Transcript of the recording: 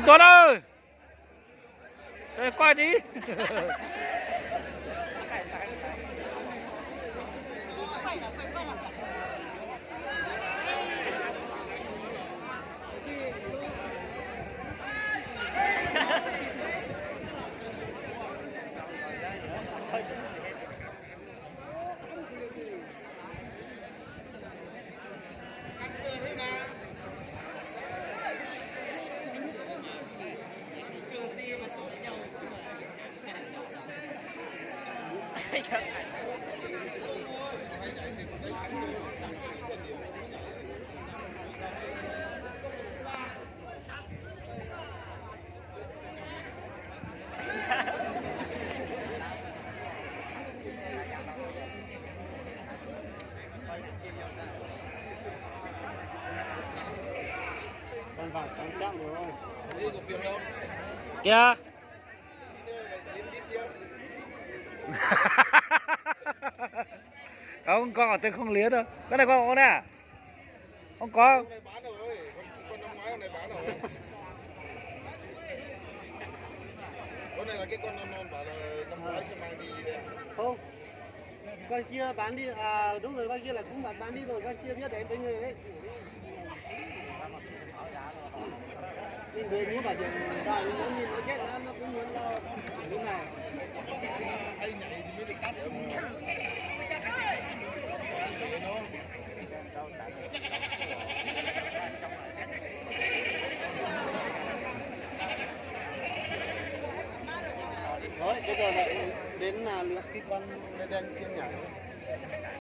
Anh Tuấn ơi, đây, coi tí. Con vào con chắc rồi không? Đi có phiền đâu. Kìa. Không, con ở tên không liếc đâu. Cái này con nè. Không có. Con này bán rồi, con năm ngoái con này bán rồi. Con này là cái con non bảo là năm ngoái sẽ mang đi đây. Không. Con kia bán đi, đúng rồi, con kia là cũng bán đi rồi, con kia biết đấy, với người đấy. Nhìn người muốn bảo chuyện đòi nó nhìn nó chết nó cũng muốn lo lúc này. Hay nhảy thì mới được cắt. Rồi, bây giờ lại đến là lượt cái con đen kia nhảy.